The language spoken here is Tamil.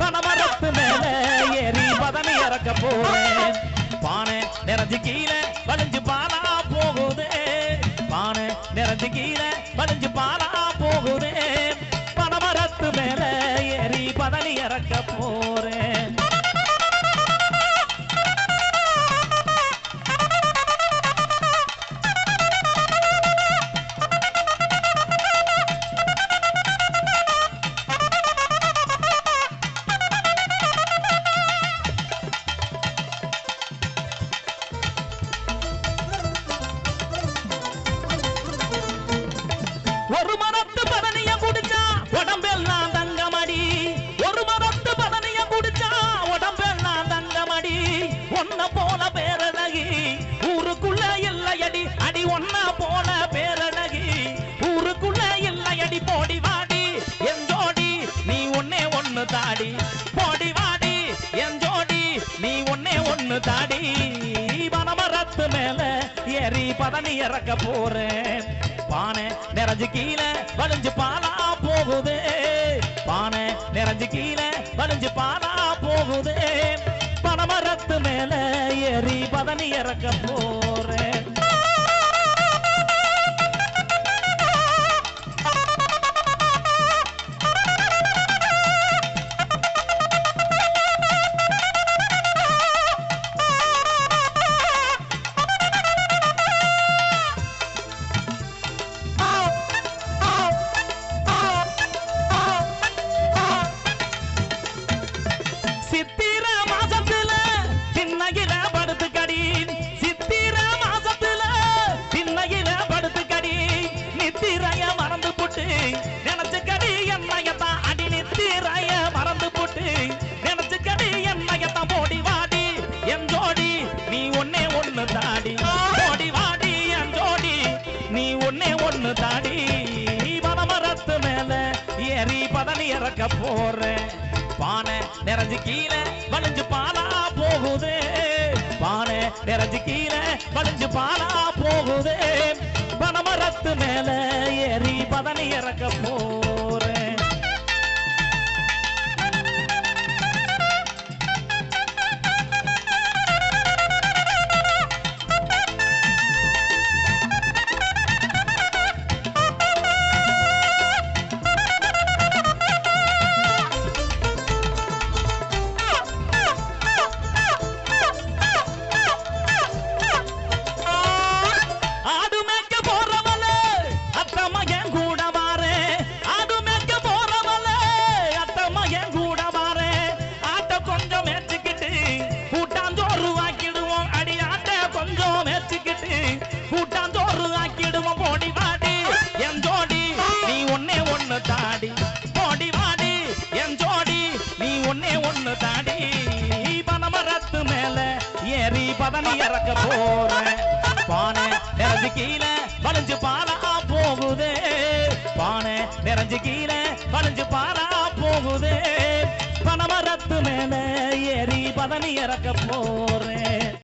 பனமரத்து மேல ஏறி பதனி இறக்க போறேன் பானை நிறைஞ்சு கீழே வளைஞ்சு பாலா போகுதே பானை நிறைஞ்சு கீழே வளைஞ்சு பாலா போகுதே பனமரத்து மேல ஏறி பதனி இறக்க போறேன் ஒரு மரத்து பதனிய குடிச்சா உடம்பெல்லாம் தங்கமடி ஒரு மரத்து பதனிய குடிச்சா உடம்பெல்லாம் தங்கமடி ஒன்ன போல பேரழகி ஊருக்குள்ள இல்லையடி அடி ஒன்ன போல பேரழகி ஊருக்குள்ள இல்லையடி போடி வாடி என் ஜோடி நீ ஒன்னே ஒன்னு தாடி போடி வாடி என் ஜோடி நீ ஒன்னே ஒன்னு தாடி பனமரத்து மேல ஏறி பதனி இறக்க போறேன் பானை நிறைஞ்சு கீழே வளைஞ்சு பாலா போகுதே பானை நிறைஞ்சு கீழே வளைஞ்சு பாலா போகுதே பனமரத்து மேல ஏறி பதனி இறக்க போறேன் சித்திர மாசத்துல சின்னகில படுத்துக்கடி சித்திர மாசத்துல சின்னகில படுத்துக்கடி நித்திரைய மறந்து போட்டு நினைச்சுக்கடி என்னையத்தான் அடி நித்திரைய மறந்து போட்டு நினைச்சுக்கடி என்னையத்தான் போடி வாடி என் ஜோடி நீ ஒன்னே ஒன்னு தாடி போடி வாடி என் ஜோடி நீ ஒன்னே ஒன்னு தாடி பனமரத்து மேல ஏறி பதனி இறக்க போறேன் பானை நிறைஞ்சு கீழே வளைஞ்சு பாலா போகுதே பானை நிறைஞ்சு கீழே வளைஞ்சு பாலா போகுதே பனமரத்து மேல ஏறி பதனி இறக்க போறேன் கூட்டாந்தோறு ஆக்கிடுவோம் போடி வாடி என் ஜோடி நீ ஒன்னே ஒன்னு தாடி போடி வாடி என் ஜோடி நீ ஒன்னே ஒன்னு தாடி பனமரத்து மேல ஏறி பதனி இறக்க போறேன் பானை நிறைஞ்சு கீழே வளைஞ்சு பாலா போகுதே பானை நிறைஞ்சு கீழே வளைஞ்சு பாலா போகுதே பனமரத்து மேல ஏறி பதனி இறக்க போறேன்